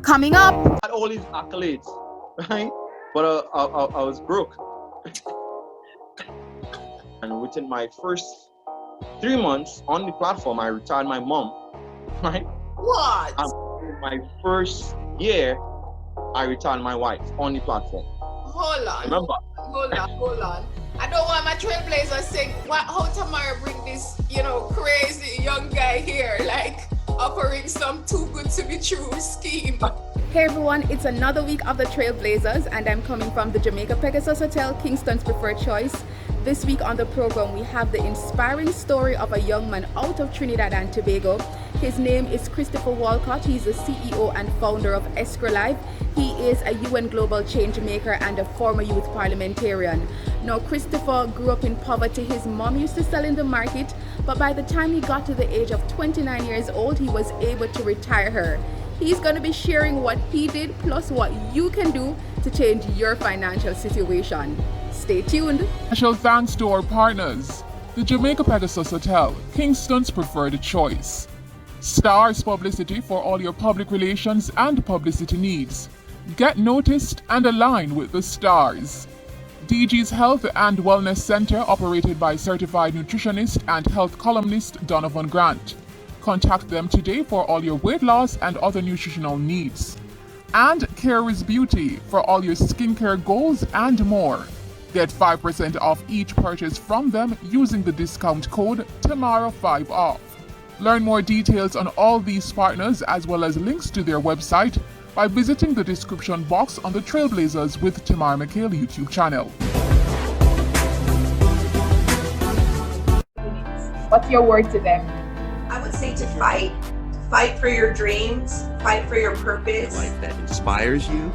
Coming up, I had all these accolades, right? But I was broke. And within my first 3 months on the platform, I retired my mom, right? What? And in my first year, I retired my wife on the platform. Hold on. Remember? Hold on. I don't want my Trailblazers saying, how Tamara bring this, crazy young guy here, like offering some too good to be true scheme. hey everyone, it's another week of the Trailblazers, and I'm coming from the Jamaica Pegasus Hotel, Kingston's preferred choice. This week on the program, we have the inspiring story of a young man out of Trinidad and Tobago. His name is Christopher Walcott. He's the CEO and founder of Escrowlife. He is a UN Global Changemaker and a former Youth Parliamentarian. Now, Christopher grew up in poverty. His mom used to sell in the market, but by the time he got to the age of 29 years old, he was able to retire her. He's going to be sharing what he did, plus what you can do to change your financial situation. Stay tuned. Special thanks to our partners, the Jamaica Pegasus Hotel, Kingston's preferred choice. Stars Publicity for all your public relations and publicity needs. Get noticed and align with the stars. DG's Health and Wellness Center, operated by certified nutritionist and health columnist Donovan Grant. Contact them today for all your weight loss and other nutritional needs. And Care is Beauty for all your skincare goals and more. Get 5% off each purchase from them using the discount code TAMARA5OFF. Learn more details on all these partners as well as links to their website by visiting the description box on the Trailblazers with Tamara McKayle YouTube channel. What's your word to them? I would say to fight. Fight for your dreams, fight for your purpose. A life that inspires you,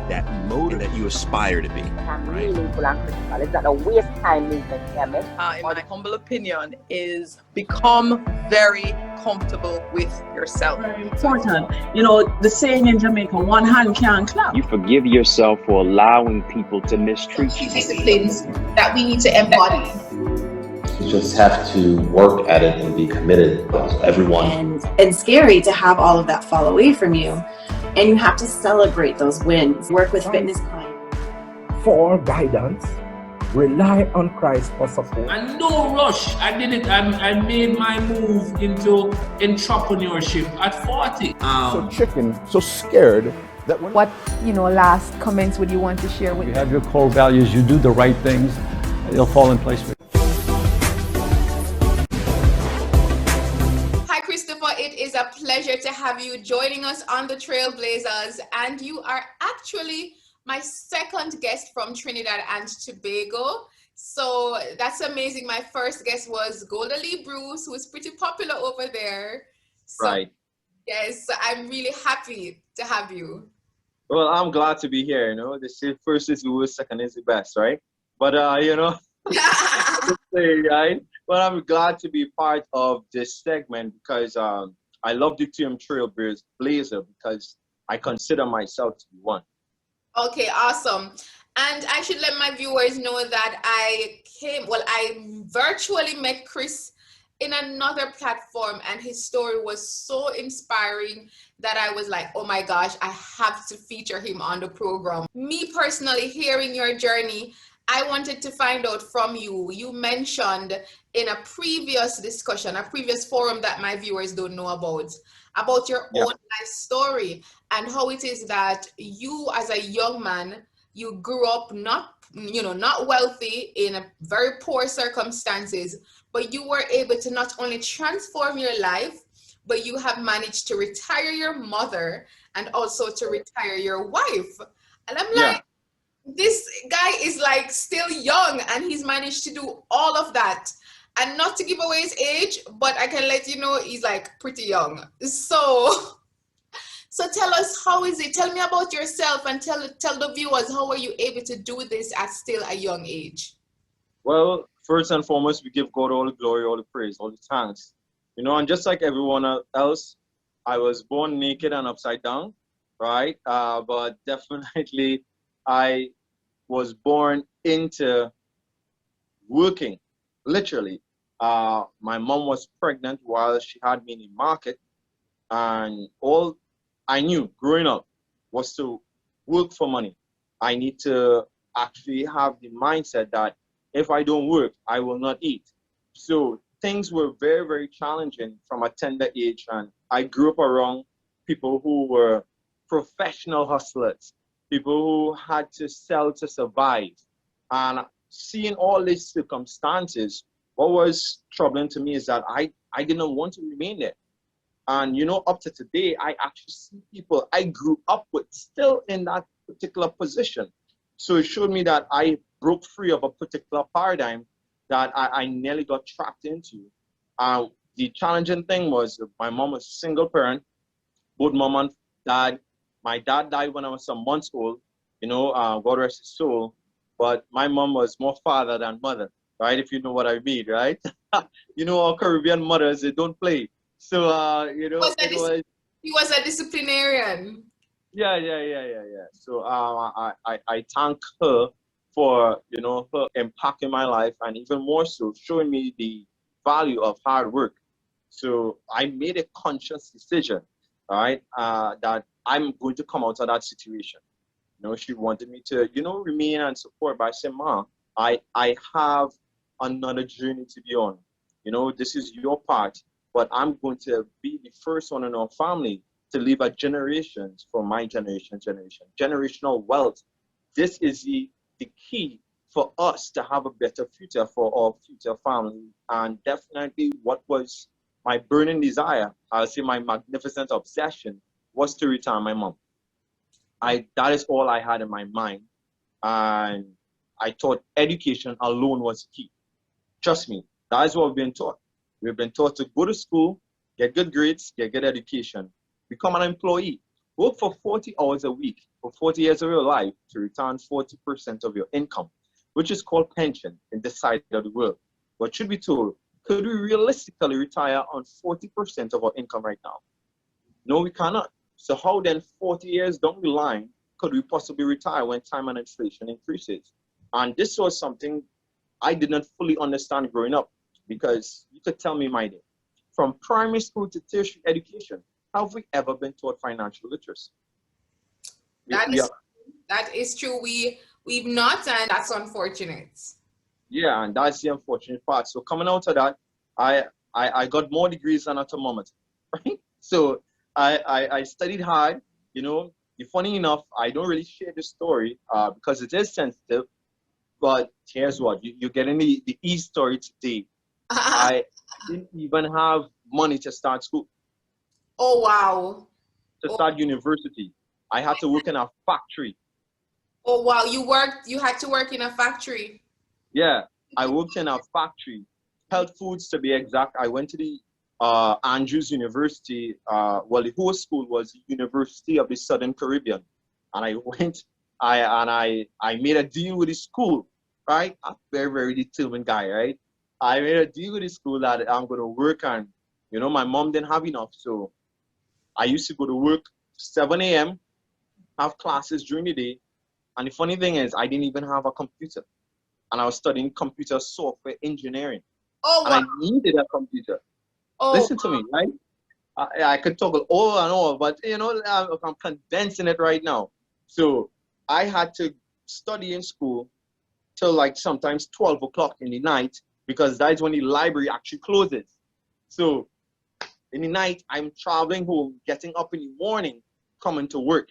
that motive that you aspire to be. I'm really meaningful and critical. It's not a waste time movement here, In my humble opinion, is become very comfortable with yourself. Very important. The saying in Jamaica, one hand can't clap. You forgive yourself for allowing people to mistreat you. Disciplines that we need to embody. You just have to work at it and be committed. Everyone. And scary to have all of that fall away from you. And you have to celebrate those wins. Work with fitness clients. For guidance, rely on Christ for support. And no rush. I did it. I made my move into entrepreneurship at 40. So chicken, so scared that when... What, last comments would you want to share with you? Have your core values, you do the right things, they'll fall in place for you. It is a pleasure to have you joining us on the Trailblazers, and you are actually my second guest from Trinidad and Tobago, so that's amazing. My first guest was Golda Lee Bruce, who is pretty popular over there. So, right. Yes, I'm really happy to have you. Well, I'm glad to be here. They say first is the worst, second is the best, right? But right? But I'm glad to be part of this segment because I love the term Trailblazer because I consider myself to be one. Okay, awesome. And I should let my viewers know that I virtually met Chris in another platform, and his story was so inspiring that I was like, oh my gosh, I have to feature him on the program. Me personally, hearing your journey, I wanted to find out from you. You mentioned in a previous discussion, a previous forum that my viewers don't know about your own life story and how it is that you as a young man, you grew up not wealthy in a very poor circumstances, but you were able to not only transform your life, but you have managed to retire your mother and also to retire your wife. And I'm like, this guy is like still young and he's managed to do all of that. And not to give away his age, but I can let you know he's like pretty young. So tell us, how is it? Tell me about yourself and tell the viewers, how are you able to do this at still a young age? Well, first and foremost, we give God all the glory, all the praise, all the thanks. And just like everyone else, I was born naked and upside down, right? But definitely I was born into working, literally. My mom was pregnant while she had me in the market, and all I knew growing up was to work for money. I need to actually have the mindset that if I don't work, I will not eat. So things were very, very challenging from a tender age. And I grew up around people who were professional hustlers, people who had to sell to survive. And seeing all these circumstances, what was troubling to me is that I didn't want to remain there. And, you know, up to today, I actually see people I grew up with still in that particular position. So it showed me that I broke free of a particular paradigm that I nearly got trapped into. The challenging thing was my mom was a single parent, both mom and dad. My dad died when I was some months old, you know, God rest his soul. But my mom was more father than mother, right? If you know what I mean, right? You know, our Caribbean mothers, they don't play. So, you know, he was a disciplinarian. Yeah. So I thank her for, you know, her impact in my life, and even more so showing me the value of hard work. So I made a conscious decision, all right, that I'm going to come out of that situation. You know, she wanted me to, you know, remain and support, but I said, Ma, I have another journey to be on. You know, this is your part, but I'm going to be the first one in our family to leave a generations for my generational wealth. This is the key for us to have a better future for our future family. And definitely what was my burning desire, I'll say my magnificent obsession, was to retire my mom. That is all I had in my mind. And I thought education alone was key. Trust me, that is what we've been taught. We've been taught to go to school, get good grades, get good education, become an employee, work for 40 hours a week for 40 years of your life to return 40% of your income, which is called pension in this side of the world. But should be told, could we realistically retire on 40% of our income right now? No, we cannot. So how then 40 years down the line could we possibly retire when time and inflation increases? And this was something I did not fully understand growing up, because you could tell me, my dear, from primary school to tertiary education, have we ever been taught financial literacy? That is true. We've not, and that's unfortunate. Yeah, and that's the unfortunate part. So coming out of that, I got more degrees than a thermometer, right? So I studied hard, you know. Funny enough, I don't really share this story because it is sensitive, but here's what, you're getting the e-story today. I didn't even have money to start school. Oh, wow. To start university. I had to work in a factory. Oh, wow. You had to work in a factory? Yeah, I worked in a factory. Health Foods, to be exact. I went to the Andrews University. Well, the whole school was the University of the Southern Caribbean. And I went, I made a deal with the school, right? I'm a very, very determined guy, right? I made a deal with the school that I'm going to work on. You know, my mom didn't have enough, so I used to go to work 7 a.m., have classes during the day. And the funny thing is, I didn't even have a computer. And I was studying computer software engineering. Oh, wow. And I needed a computer. Oh, listen to me, right? I could talk all and all, but, you know, I'm condensing it right now. So I had to study in school till like sometimes 12 o'clock in the night, because that's when the library actually closes. So in the night, I'm traveling home, getting up in the morning, coming to work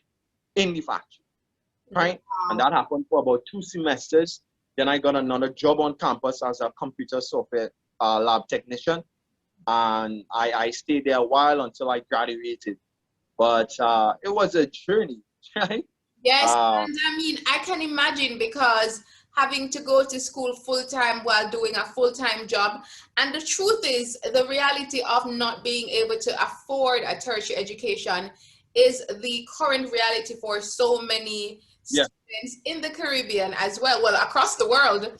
in the factory, right? Wow. And that happened for about 2 semesters. Then I got another job on campus as a computer software lab technician. And I stayed there a while until I graduated. But it was a journey, right? Yes, and I mean, I can imagine, because having to go to school full-time while doing a full-time job. And the truth is, the reality of not being able to afford a tertiary education is the current reality for so many students in the Caribbean as well, well, across the world,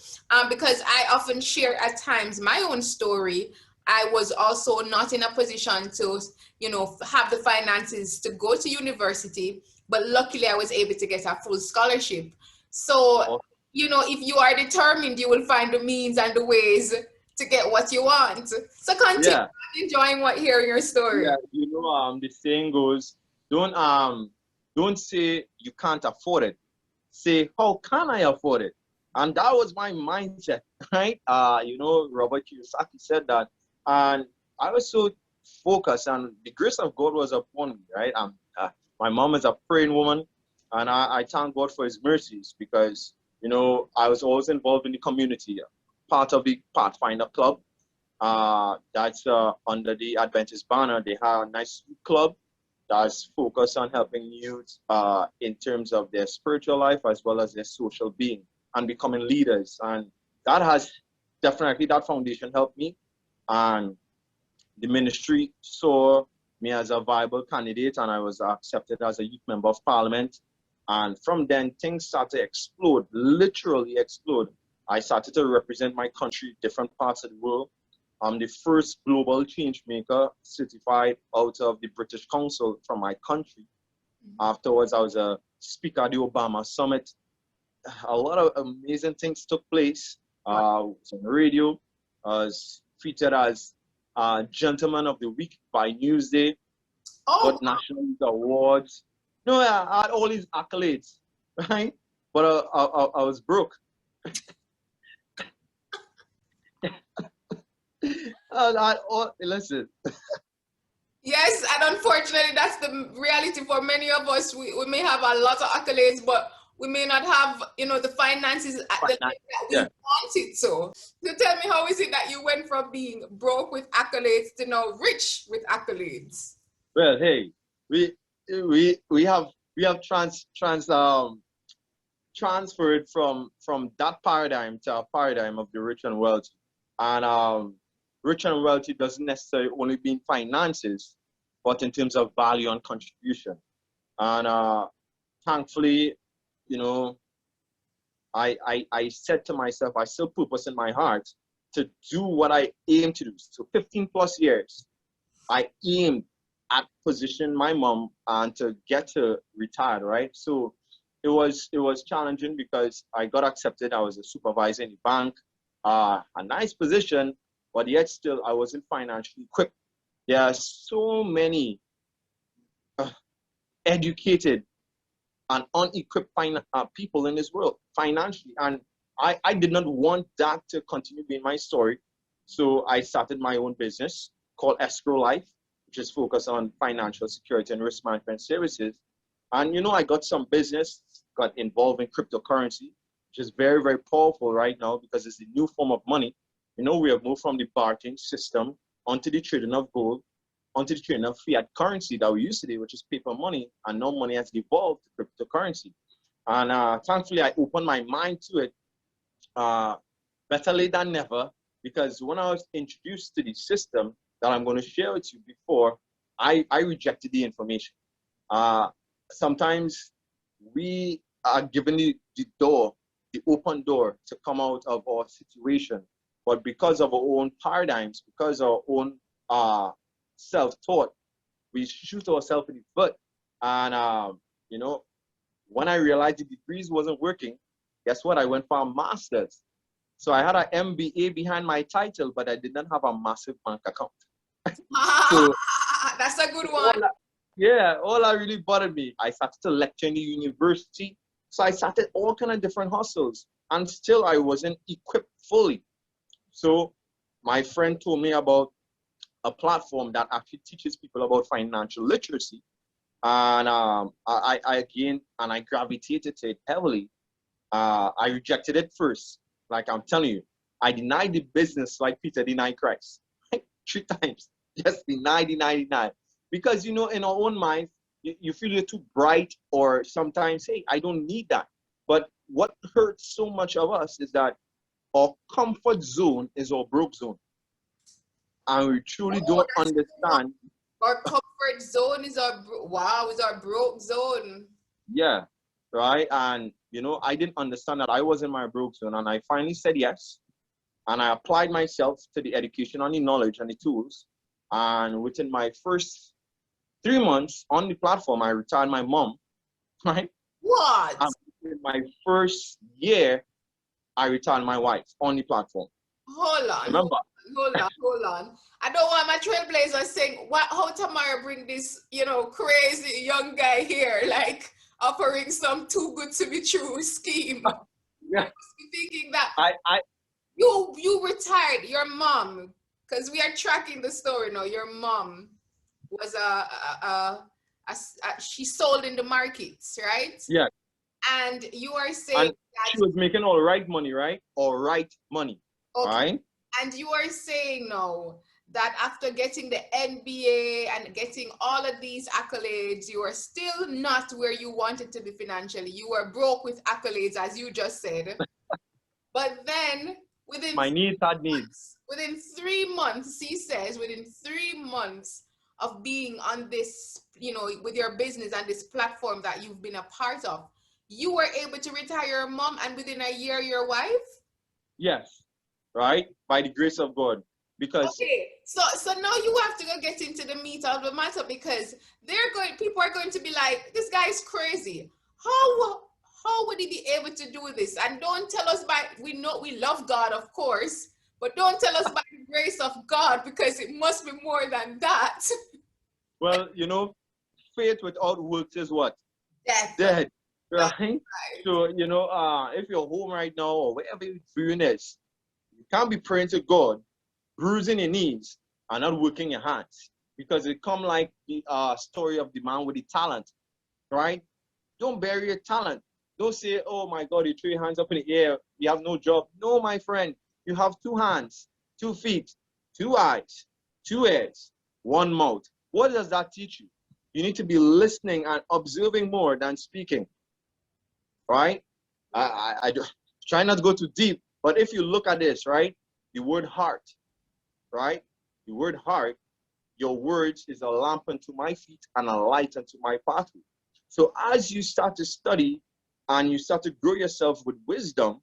because I often share at times my own story. I was also not in a position to, you know, have the finances to go to university, but luckily I was able to get a full scholarship. So, you know, if you are determined, you will find the means and the ways to get what you want. So continue. I'm enjoying hearing your story. Yeah, you know, the saying goes, Don't say you can't afford it. Say, how can I afford it? And that was my mindset, right? Robert Kiyosaki said that. And I was so focused, and the grace of God was upon me, right? My mom is a praying woman, and I thank God for his mercies because, I was always involved in the community, part of the Pathfinder Club. That's under the Adventist banner. They have a nice club that's focused on helping youth in terms of their spiritual life as well as their social being and becoming leaders. And that has definitely, that foundation helped me. And the ministry saw me as a viable candidate, and I was accepted as a youth member of parliament. And from then, things started to explode, literally explode. I started to represent my country, different parts of the world. I'm the first global change maker certified out of the British Council from my country. Afterwards, I was a speaker at the Obama Summit. A lot of amazing things took place. I was on the radio. I was featured as Gentleman of the Week by Newsday. Got national awards. I had all these accolades, right? But I was broke. Listen. Yes, and unfortunately, that's the reality for many of us. We may have a lot of accolades, but we may not have, the finances at the level that we want it to. So tell me, how is it that you went from being broke with accolades to now rich with accolades? Well, hey, we have transferred from that paradigm to a paradigm of the rich and wealthy. And rich and wealthy doesn't necessarily only mean finances, but in terms of value and contribution. And thankfully, I said to myself, I still purpose in my heart to do what I aim to do. So 15 plus years, I aimed at position my mom and to get her retired, right? So it was challenging because I got accepted. I was a supervisor in the bank, a nice position, but yet still I wasn't financially equipped. There are so many educated and unequipped people in this world financially, and I did not want that to continue being my story. So I started my own business called Escrowlife, which is focused on financial security and risk management services. And I got some business, got involved in cryptocurrency, which is very, very powerful right now because it's the new form of money. We have moved from the bartering system onto the trading of gold, onto the trading of fiat currency that we use today, which is paper money, and now money has evolved to cryptocurrency. And thankfully, I opened my mind to it better late than never, because when I was introduced to the system that I'm going to share with you before, I rejected the information. Sometimes we are given the open door to come out of our situation, but because of our own paradigms, because of our own self-taught, we shoot ourselves in the foot. And when I realized the degrees wasn't working, guess what? I went for a master's. So I had an MBA behind my title, but I did not have a massive bank account. So that's a good one. All that really bothered me. I started to lecture in the university. So I started all kind of different hustles, and still I wasn't equipped fully. So my friend told me about a platform that actually teaches people about financial literacy. And I gravitated to it heavily. I rejected it first. Like I'm telling you, I denied the business like Peter denied Christ. 3 times. Just deny. Because, in our own minds, you feel you're too bright, or sometimes, hey, I don't need that. But what hurts so much of us is that our comfort zone is our broke zone. And we truly don't understand. Our comfort zone is our broke zone. Yeah, right. And, I didn't understand that I was in my broke zone. And I finally said yes. And I applied myself to the education and the knowledge and the tools. And within my first 3 months on the platform, I retired my mom, right? What? And in my first year, I retired my wife on the platform. Hold on. Remember? Hold on. I don't want my Trailblazers saying, how Tamara bring this, crazy young guy here, like offering some too good to be true scheme. Yeah. Thinking that I you retired, your mom, because we are tracking the story now. Your mom was she sold in the markets, right? Yeah. And you are saying that she was making all right money, right? All right money. Okay. Right? And you are saying now that after getting the NBA and getting all of these accolades, you are still not where you wanted to be financially. You were broke with accolades, as you just said. But then within my needs had needs. Within 3 months, he says, within 3 months of being on this, with your business and this platform that you've been a part of, you were able to retire your mom, and within a year, your wife? Yes, right? By the grace of God. Because okay, so now you have to go get into the meat of the matter, because people are going to be like, this guy is crazy. How would he be able to do this? And don't tell us we know we love God, of course, but don't tell us by the grace of God, because it must be more than that. Well, faith without works is what? Dead. Right? Right. So, if you're home right now or wherever you're doing this, you can't be praying to God, bruising your knees and not working your hands, because it come like the story of the man with the talent, right? Don't bury your talent. Don't say, oh my God, you threw your hands up in the air, you have no job. No, my friend, you have 2 hands, 2 feet, 2 eyes, 2 ears, 1 mouth. What does that teach you? You need to be listening and observing more than speaking, right? I try not to go too deep, but if you look at this, right, the word heart, right? The word heart, your words is a lamp unto my feet and a light unto my pathway. So as you start to study and you start to grow yourself with wisdom,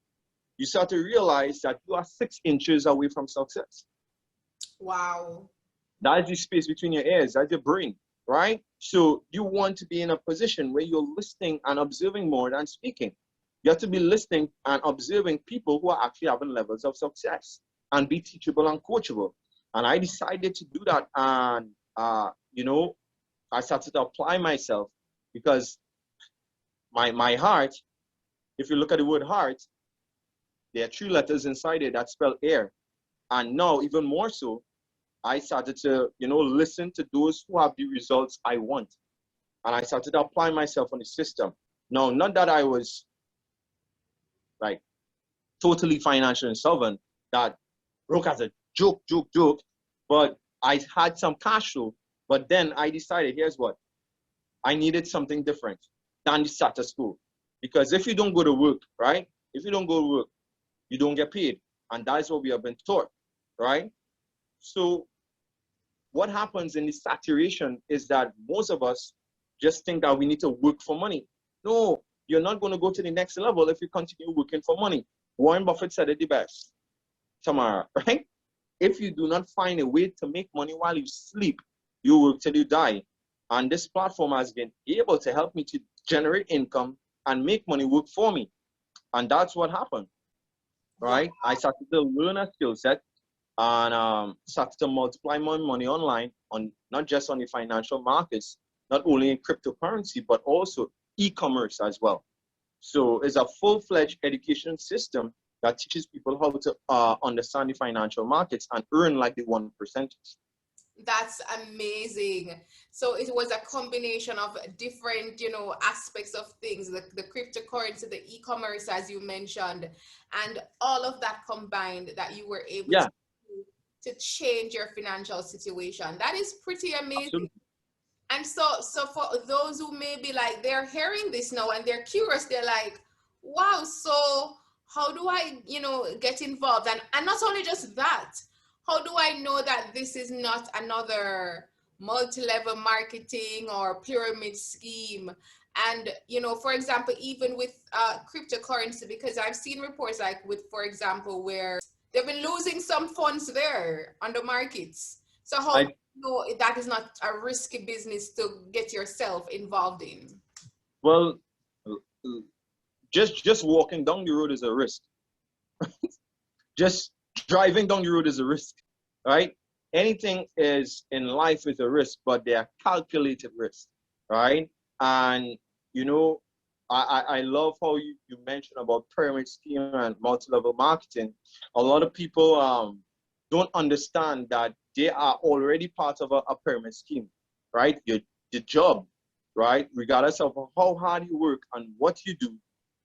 you start to realize that you are 6 inches away from success. Wow. That is the space between your ears, that's your brain, right? So you want to be in a position where you're listening and observing more than speaking. You have to be listening and observing people who are actually having levels of success and be teachable and coachable. And I decided to do that. And, I started to apply myself, because my heart, if you look at the word heart, there are 3 letters inside it that spell air. And now, even more so, I started to, listen to those who have the results I want. And I started to apply myself on the system. Now, not that I was like totally financially insolvent, that broke as a joke, but I had some cash flow. But then I decided, here's what, I needed something different than the status quo. Because if you don't go to work, right? If you don't go to work, you don't get paid. And that's what we have been taught, right? So what happens in this saturation is that most of us just think that we need to work for money. No, you're not going to go to the next level if you continue working for money. Warren Buffett said it the best, Tamara, right? If you do not find a way to make money while you sleep, you work till you die. And this platform has been able to help me to generate income and make money work for me. And that's what happened, right? I started to learn a skill set and started to multiply my money online, on not just on the financial markets, not only in cryptocurrency, but also e-commerce as well. So it's a full-fledged education system that teaches people how to understand the financial markets and earn like the 1%. That's amazing. So it was a combination of different, aspects of things, the cryptocurrency, the e-commerce, as you mentioned, and all of that combined that you were able to change your financial situation. That is pretty amazing. Absolutely. And so for those who may be like, they're hearing this now and they're curious, they're like, wow, so how do I, get involved? And not only just that, how do I know that this is not another multi-level marketing or pyramid scheme? And, for example, even with cryptocurrency, because I've seen reports like with, for example, where they've been losing some funds there on the markets. So how do you know that is not a risky business to get yourself involved in? Well, just walking down the road is a risk. Just driving down the road is a risk, right? anything is in life is a risk, but they are calculated risks, right? And you know, I love how you mentioned about pyramid scheme and multi-level marketing. A lot of people don't understand that they are already part of a pyramid scheme, right? Your job, right? Regardless of how hard you work and what you do,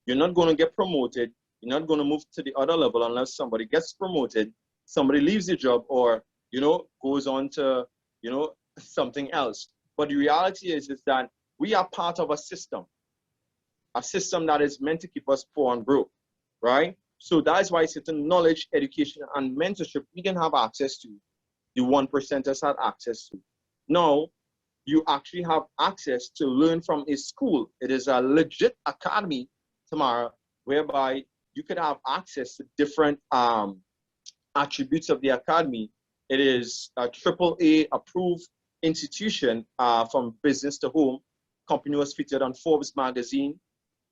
you're not going to get promoted. You're not going to move to the other level unless somebody gets promoted, somebody leaves the job, or, you know, goes on to, you know, something else. But the reality is that we are part of a system that is meant to keep us poor and broke, right? So that's why certain knowledge, education, and mentorship we can have access to, the 1%ers have access to. Now, you actually have access to learn from a school. It is a legit academy, Tamara, whereby you could have access to different attributes of the academy. It is a AAA approved institution from business to home. Company was featured on Forbes magazine.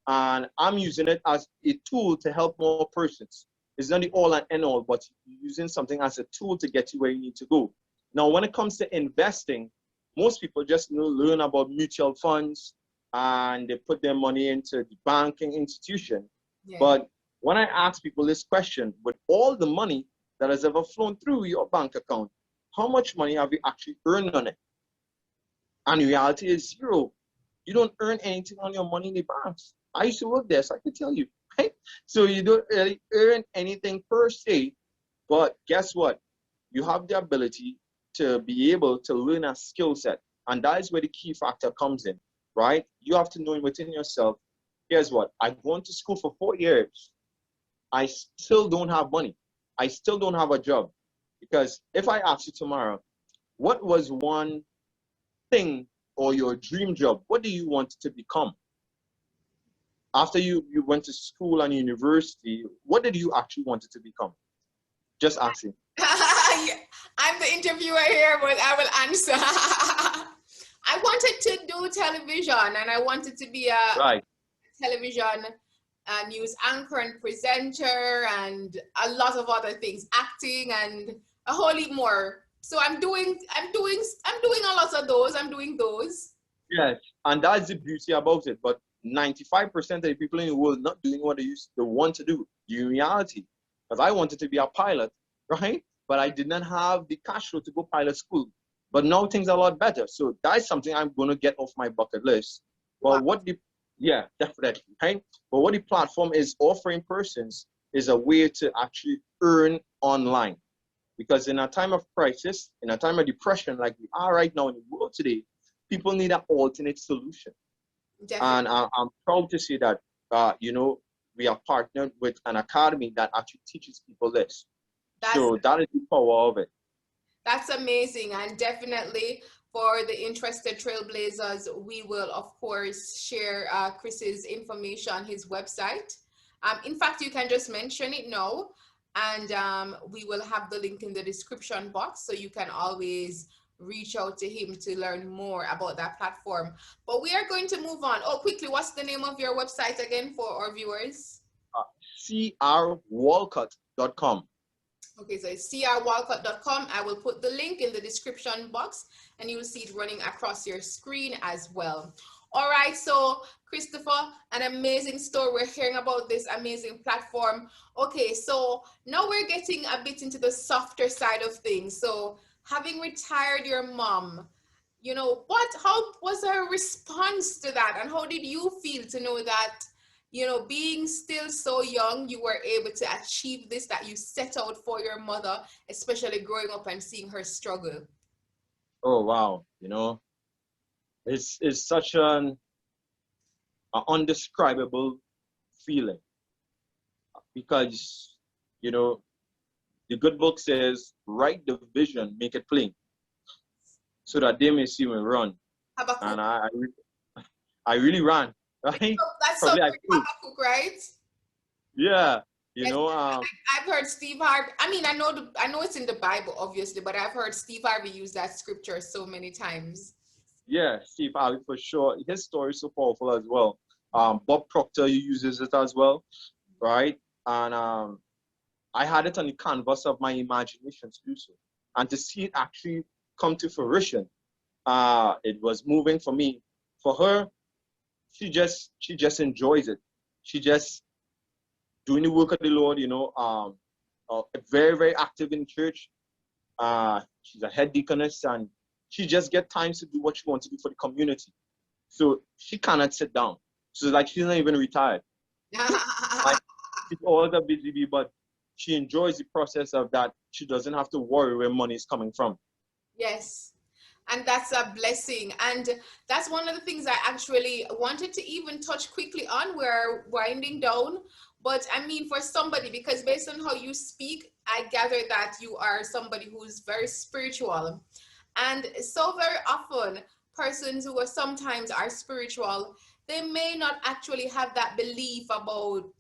And I'm using it as a tool to help more persons. It's not the all and end all, but you're using something as a tool to get you where you need to go. Now, when it comes to investing, most people just learn about mutual funds and they put their money into the banking institution. Yeah. But when I ask people this question, with all the money that has ever flown through your bank account, how much money have you actually earned on it? And the reality is zero. You don't earn anything on your money in the banks. I used to work there, so I can tell you, right? So you don't really earn anything per se, but guess what? You have the ability to be able to learn a skill set. And that is where the key factor comes in, right? You have to know within yourself, here's what, I've gone to school for 4 years. I still don't have money. I still don't have a job. Because if I ask you tomorrow, what was one thing or your dream job? What do you want to become? After you went to school and university, what did you actually want to become? Just asking. I'm the interviewer here, but I will answer. I wanted to do television, and I wanted to be a television news anchor and presenter, and a lot of other things, acting, and a whole heap more. So I'm doing a lot of those. I'm doing those. Yes, and that's the beauty about it. But 95% of the people in the world not doing what they want to do. In reality, because I wanted to be a pilot, right? But I did not have the cash flow to go pilot school. But now things are a lot better. So that's something I'm going to get off my bucket list. But yeah, definitely, right? But what the platform is offering persons is a way to actually earn online. Because in a time of crisis, in a time of depression like we are right now in the world today, people need an alternate solution. Definitely. And I'm proud to say that, you know, we are partnered with an academy that actually teaches people this. So that is the power of it. That's amazing. And definitely for the interested trailblazers, we will, of course, share Chris's information, his website. In fact, you can just mention it now. And we will have the link in the description box, so you can always reach out to him to learn more about that platform. But we are going to move on. Oh, quickly, what's the name of your website again for our viewers? crwalcott.com. Okay, so it's crwalcott.com. I will put the link in the description box, and you will see it running across your screen as well. All right, so Christopher, an amazing story. We're hearing about this amazing platform. Okay, so now we're getting a bit into the softer side of things. So having retired your mom, you know, how was her response to that? And how did you feel to know that, you know, being still so young, you were able to achieve this, that you set out for your mother, especially growing up and seeing her struggle? Oh, wow. You know, it's such an undescribable feeling, because, you know, the good book says, write the vision, make it plain, so that they may see me run. And I really ran, right? That's so Habakkuk, right? Yeah, you know. I've heard Steve Harvey. I mean, I know it's in the Bible, obviously, but I've heard Steve Harvey use that scripture so many times. Yeah, Steve Harvey for sure. His story is so powerful as well. Bob Proctor uses it as well, right? And I had it on the canvas of my imagination to do so. and to see it actually come to fruition, it was moving for me. For her, she just enjoys it. She just doing the work of the Lord, you know, very, very active in church. She's a head deaconess, and she just get times to do what she wants to do for the community. So she cannot sit down. So like she's not even retired. Like, she's always a busy bee, but she enjoys the process of that. She doesn't have to worry where money is coming from. Yes. And that's a blessing. And that's one of the things I actually wanted to even touch quickly on. We're winding down. But I mean, for somebody, because based on how you speak, I gather that you are somebody who's very spiritual. And so very often, persons who are sometimes are spiritual, they may not actually have that belief about,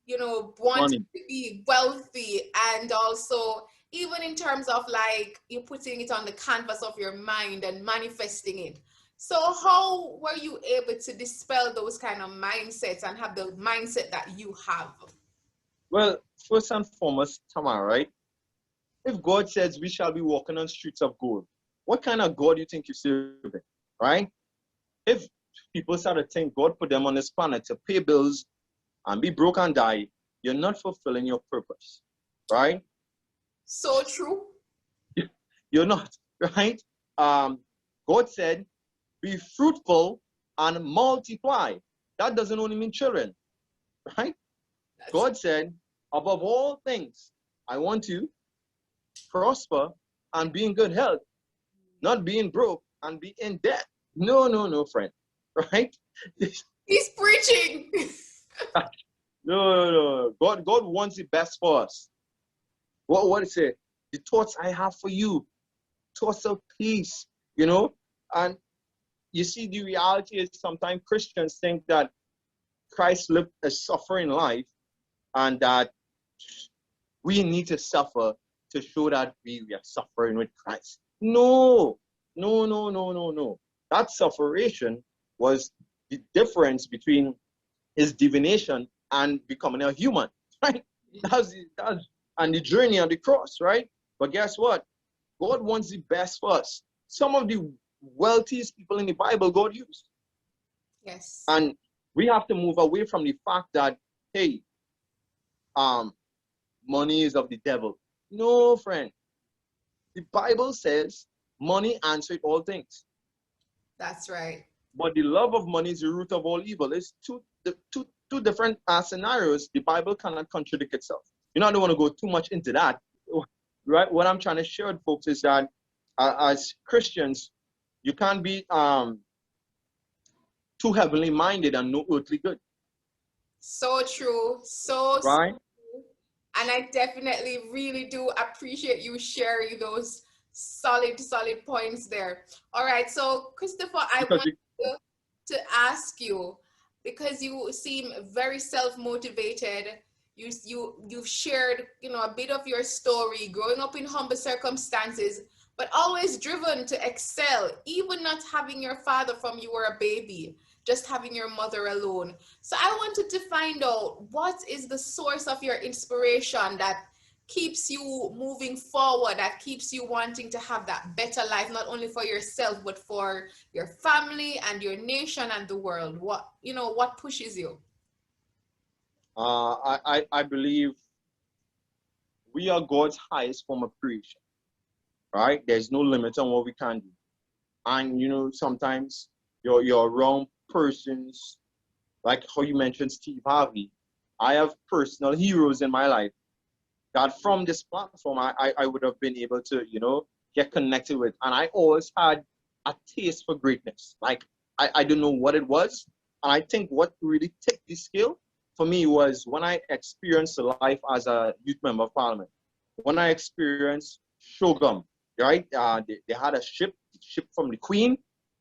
you know, wanting to be wealthy, and also even in terms of like you putting it on the canvas of your mind and manifesting it. So how were you able to dispel those kind of mindsets and have the mindset that you have? Well, first and foremost, Tamara, right? If God says we shall be walking on streets of gold, what kind of God do you think you're serving, right? If people start to think God put them on this planet to pay bills and be broke and die, you're not fulfilling your purpose, right? So true. You're not, right? God said, be fruitful and multiply. That doesn't only mean children, right? God said, above all things, I want to prosper and be in good health, not being broke and be in debt. No, friend, right? He's preaching. No. God wants the best for us. What it say? The thoughts I have for you, thoughts of peace, you know? And you see, the reality is sometimes Christians think that Christ lived a suffering life and that we need to suffer to show that we are suffering with Christ. No. That sufferation was the difference between his divination and becoming a human, right? That's and the journey on the cross, right? But guess what? God wants the best for us. Some of the wealthiest people in the Bible God used. Yes. And we have to move away from the fact that, hey, money is of the devil. No, friend. The Bible says money answers all things. That's right. But the love of money is the root of all evil. It's two different scenarios. The Bible cannot contradict itself. You know, I don't want to go too much into that. Right? What I'm trying to share with folks is that as Christians, you can't be too heavenly minded and no earthly good. So true. So right. True. And I definitely really do appreciate you sharing those solid points there. All right. So Christopher, I want to ask you, because you seem very self-motivated. You've shared, you know, a bit of your story, growing up in humble circumstances, but always driven to excel, even not having your father from you were a baby, just having your mother alone. So I wanted to find out, what is the source of your inspiration that keeps you moving forward, that keeps you wanting to have that better life, not only for yourself, but for your family and your nation and the world? What pushes you? I believe we are God's highest form of creation, right? There's no limit on what we can do. And, you know, sometimes you're around persons, like how you mentioned Steve Harvey. I have personal heroes in my life that from this platform, I would have been able to, you know, get connected with. And I always had a taste for greatness. Like, I don't know what it was. And I think what really tipped the scale for me was when I experienced life as a youth member of parliament. When I experienced Shogun, right? They had a ship from the Queen,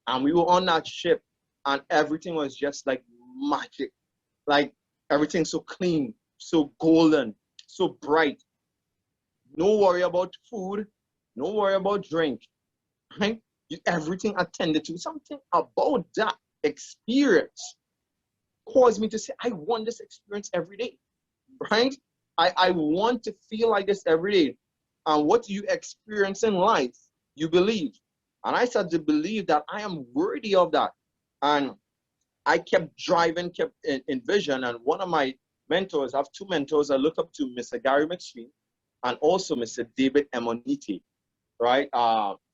and we were on that ship, and everything was just like magic. Like, everything so clean, so golden, so bright. No worry about food, no worry about drink, right? Everything attended to. Something about that experience caused me to say, I want this experience every day, right? I want to feel like this every day. and what you experience in life, you believe. And I started to believe that I am worthy of that. And I kept driving, kept in vision. And one of my mentors, I have two mentors I look up to, Mr. Gary McSween and also Mr. David Imonitie, right?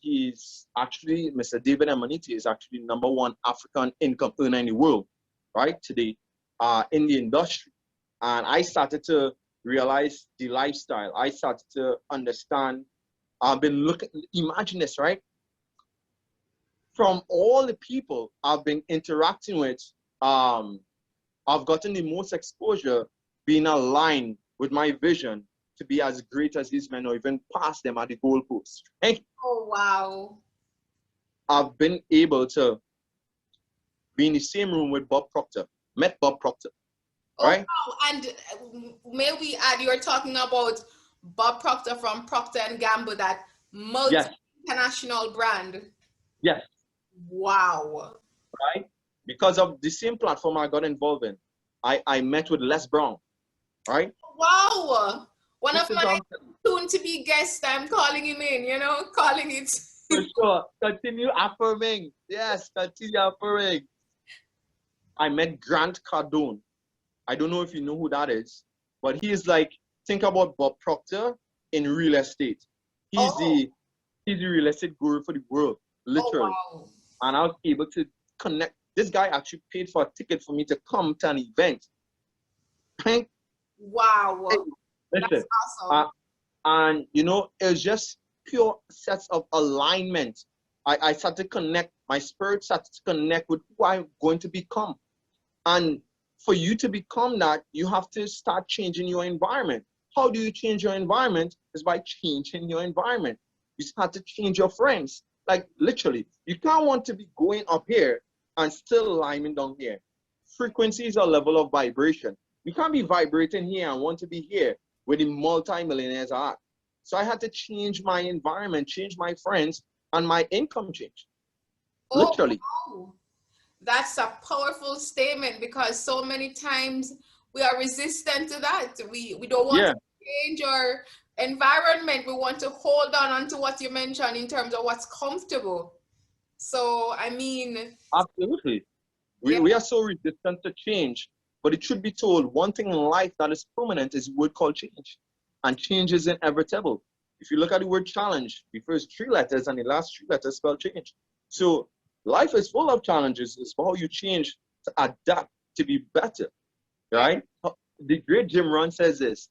He's actually, Mr. David Imonitie is actually #1 African income earner in the world, right, today in the industry. And I started to realize the lifestyle. I started to understand. I've been looking, imagine this, right? From all the people I've been interacting with, I've gotten the most exposure being aligned with my vision to be as great as these men or even past them at the goalpost. Right? Oh, wow. I've been able to be in the same room with Bob Proctor, met Bob Proctor, right? Oh, wow. And may we add, you're talking about Bob Proctor from Procter & Gamble, that multi-international brand. Yes. Wow. Right? Because of the same platform I got involved in, I met with Les Brown, right? Wow. One of my soon-to-be guests, I'm calling him in, you know, calling it. For sure. Continue affirming. Yes, continue affirming. I met Grant Cardone. I don't know if you know who that is, but he is like, think about Bob Proctor in real estate. He's the real estate guru for the world, literally. Oh, wow. And I was able to connect. This guy actually paid for a ticket for me to come to an event. Right? Wow. Listen, that's awesome. And you know, it was just pure sense of alignment. I started to connect, my spirit started to connect with who I'm going to become. And for you to become that, you have to start changing your environment. How do you change your environment? Is by changing your environment. You start to change your friends. Like literally, you can't want to be going up here and still climbing down here. Frequency is a level of vibration. You can't be vibrating here and want to be here where the multi-millionaires are at. So I had to change my environment, change my friends, and my income changed. Literally. Wow. That's a powerful statement, because so many times we are resistant to that. We don't want to change our environment. We want to hold on to what you mentioned in terms of what's comfortable. So, I mean. Absolutely. We are so resistant to change. But it should be told, one thing in life that is permanent is a word called change. And change is inevitable. If you look at the word challenge, the first 3 letters and the last 3 letters spell change. So life is full of challenges. It's how you change to adapt to be better, right? The great Jim Rohn says this: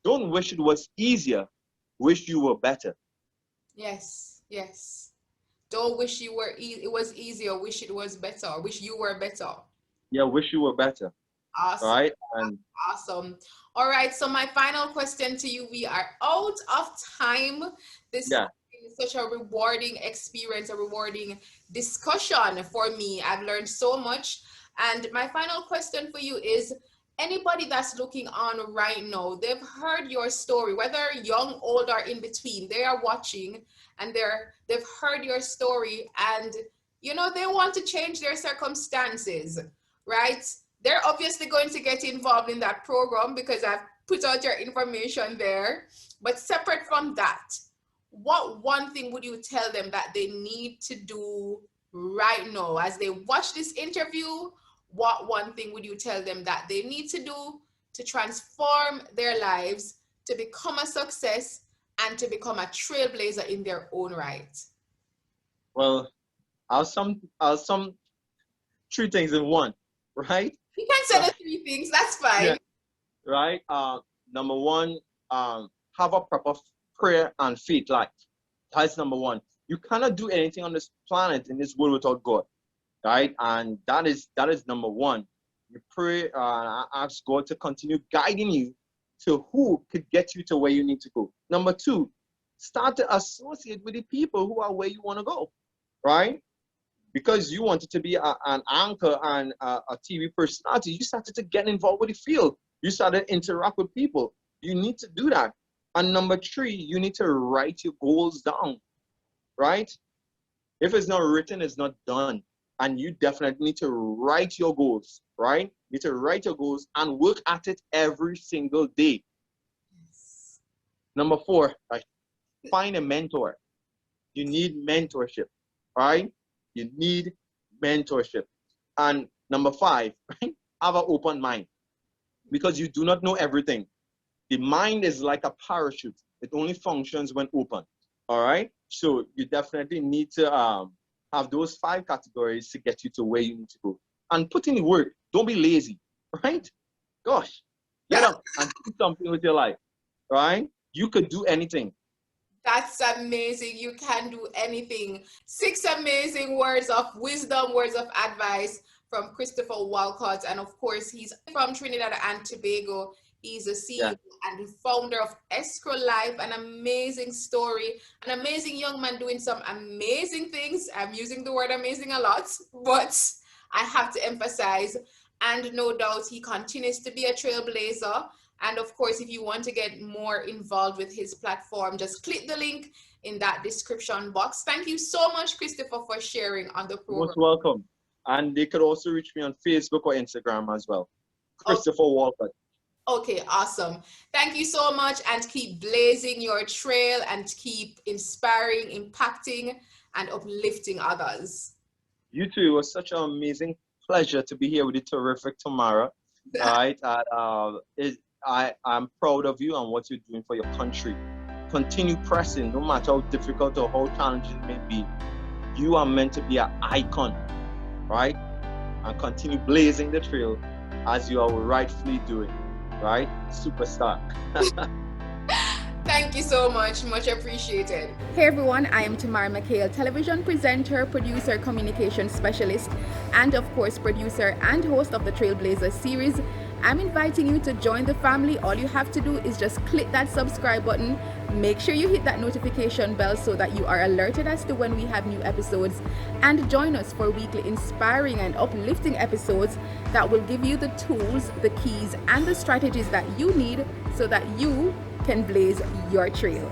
don't wish it was easier, wish you were better. Yes, yes. Don't wish it was easier, wish it was better, wish you were better. Yeah, wish you were better. Awesome. Right? And awesome. All right, so my final question to you, we are out of time. This has been such a rewarding experience, a rewarding discussion for me. I've learned so much. And my final question for you is, anybody that's looking on right now, they've heard your story, whether young, old, or in between, they are watching and they've heard your story, and you know, they want to change their circumstances, right? They're obviously going to get involved in that program because I've put out your information there. But separate from that, what one thing would you tell them that they need to do right now as they watch this interview? What one thing would you tell them that they need to do to transform their lives, to become a success, and to become a trailblazer in their own right? Well, I'll sum 3 things in one, right? You can say the 3 things, that's fine. Yeah, right? Number 1, have a proper prayer and faith life. That's number 1. You cannot do anything on this planet, in this world, without God, right? And that is number 1. You pray and ask God to continue guiding you to who could get you to where you need to go. Number 2, start to associate with the people who are where you want to go, right? Because you wanted to be an anchor and a TV personality, you started to get involved with the field. You started to interact with people. You need to do that. And number 3, you need to write your goals down, right? If it's not written, it's not done. And you definitely need to write your goals, right? You need to write your goals and work at it every single day. Yes. Number 4, right? Find a mentor. You need mentorship, right? You need mentorship. And number 5, right? Have an open mind, because you do not know everything. The mind is like a parachute. It only functions when open, all right? So you definitely need to have those 5 categories to get you to where you need to go. And put in the work. Don't be lazy, right? Gosh, get up and do something with your life, right? You could do anything. That's amazing. You can do anything. 6 amazing words of wisdom, words of advice from Christopher Walcott. And of course, he's from Trinidad and Tobago. He's a CEO and the founder of Escrowlife, an amazing story, an amazing young man doing some amazing things. I'm using the word amazing a lot, but I have to emphasize, and no doubt he continues to be a trailblazer. And of course, if you want to get more involved with his platform, just click the link in that description box. Thank you so much, Christopher, for sharing on the program. Most welcome. And they could also reach me on Facebook or Instagram as well. Christopher Walcott. Okay, awesome. Thank you so much, and keep blazing your trail and keep inspiring, impacting, and uplifting others. You too. It was such an amazing pleasure to be here with the terrific Tamara. All right. I'm proud of you and what you're doing for your country. Continue pressing, no matter how difficult or how challenging it may be. You are meant to be an icon, right? And continue blazing the trail as you are rightfully doing, right? Superstar. Thank you so much. Much appreciated. Hey everyone, I am Tamara McKayle, television presenter, producer, communication specialist, and of course producer and host of the Trailblazers series. I'm inviting you to join the family. All you have to do is just click that subscribe button. Make sure you hit that notification bell so that you are alerted as to when we have new episodes. And join us for weekly inspiring and uplifting episodes that will give you the tools, the keys, and the strategies that you need so that you can blaze your trail.